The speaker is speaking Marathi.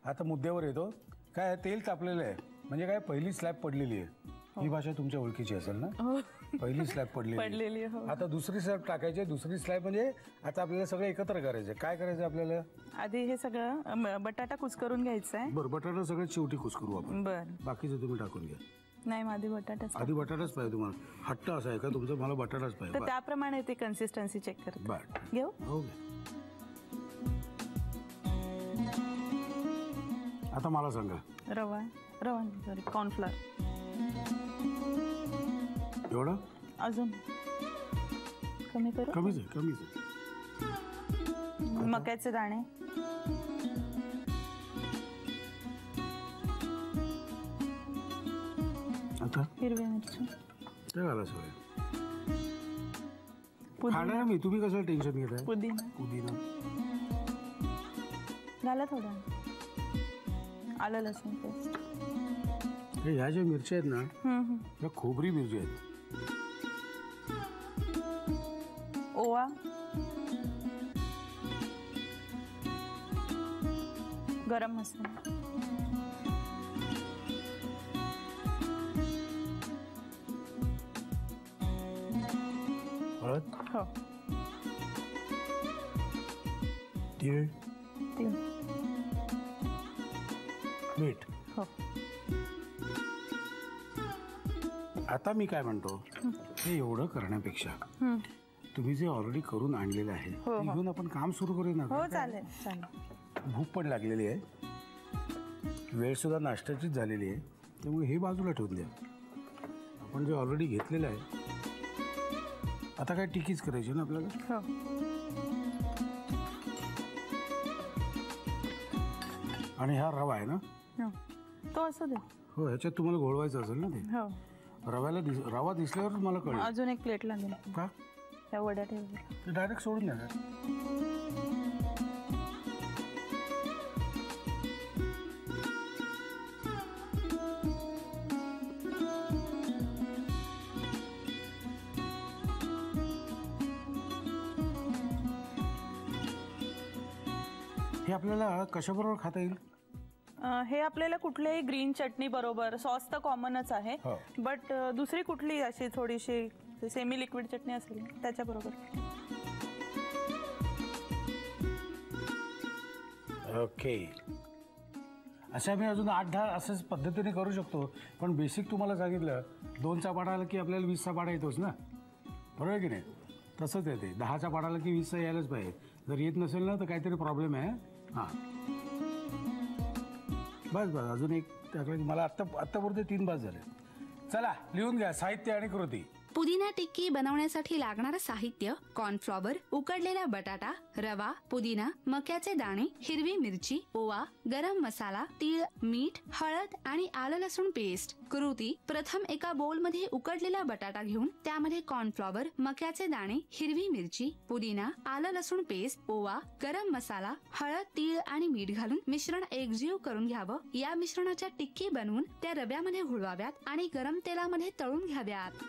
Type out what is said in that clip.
आता मुद्द्यावर येतो. काय तेल तापलेलं आहे म्हणजे काय पहिली स्लॅब पडलेली आहे. ही भाषा तुमच्या ओळखीची असेल ना. पहिली स्लॅब पडलेली. आता दुसरी स्लॅब टाकायची. दुसरी स्लॅब म्हणजे आता आपल्याला सगळं एकत्र करायचं. काय करायचं आपल्याला? आधी हे सगळं बटाटा कुस्करून घ्यायचा आहे. बरं, बटाटा सगळ्यात शेवटी कुस्करू आपण. बरं, बाकीचं तुम्ही टाकून घ्या. नाही आधी बटाटाच. आधी बटाटाच पाहिजे तुम्हाला? हट्ट असा आहे का तुमचा? मला बटाटाच पाहिजे. तर त्याप्रमाणे ते कन्सिस्टन्सी चेक करते. बरं, घेऊ. हो. आता मला सांगा. रवा सॉरी कॉर्नफ्लॉवर. एवढं अजून कमी करू? कमीच आहे. मक्याचे दाणे. आता हिरवी मिरची. ते घाला सगळं. खाणार मी. तुम्ही कशाला टेन्शन घेताय? पुदिना घाला थोडं. आलं लसूण पेस्ट. ह्या ज्या मिरच्या आहेत ना त्या खोबरी मिरची आहेत. ओवा. गरम मसाला. हळद. हो. तीळ. मीठ. हो. आता मी काय म्हणतो, हे एवढं करण्यापेक्षा तुम्ही जे ऑलरेडी करून आणलेलं आहे ते घेऊन आपण काम सुरू करू ना. हो चालेल. भूक पण लागलेली आहे. वेळ सुद्धा नाश्त्याचीच झालेली आहे. त्यामुळे हे बाजूला ठेवून द्या. आपण जे ऑलरेडी घेतलेलं आहे आता काय टिकीच करायची ना आपल्याला. हो. आणि हा रवा आहे ना. तो असू दे. हो, ह्याच्यात तुम्हाला घोळवायचं असेल ना ते. हो. रवा दिसल्यावर मला कळलं. अजून एक प्लेट लागेल का? त्या वड्या ठेवल्या. ते डायरेक्ट सोडून द्या. हे आपल्याला कशाबरोबर खाता येईल? हे आपल्याला कुठल्याही ग्रीन चटणी बरोबर. सॉस तर कॉमनच आहे, बट दुसरी कुठली अशी थोडीशी सेमी लिक्विड चटणी असेल त्याच्याबरोबर. ओके. अशा मी अजून 8-10 असंच पद्धतीने करू शकतो. पण बेसिक तुम्हाला सांगितलं 2चा पाडा आला की आपल्याला 20चा पाडा येतोच ना. बरोबर आहे की नाही? तसंच येते. 10चा पाडा आला की 20चा यायलाच पाहिजे. जर येत नसेल ना तर काहीतरी प्रॉब्लेम आहे. हां, बस अजून एक त्याकडे. मला आत्तापुरते 3 बस झाले. चला लिहून घ्या साहित्य आणि कृती. पुदिना टिक्की बनवण्यासाठी लागणारं साहित्य: कॉर्नफ्लॉवर, उकडलेला बटाटा, रवा, पुदिना, मक्याचे दाणे, हिरवी मिरची, ओवा, गरम मसाला, तीळ, मीठ, हळद आणि आलं लसूण पेस्ट. कृती: प्रथम एका बोल मध्ये उकडलेला बटाटा घेऊन त्यामध्ये कॉर्नफ्लॉवर, मक्याचे दाणे, हिरवी मिरची, पुदिना, आलं लसूण पेस्ट, ओवा, गरम मसाला, हळद, तीळ आणि मीठ घालून मिश्रण एकजीव करून घ्यावं. या मिश्रणाच्या टिक्की बनवून त्या रव्यामध्ये घोळवाव्यात आणि गरम तेलामध्ये तळून घ्याव्यात.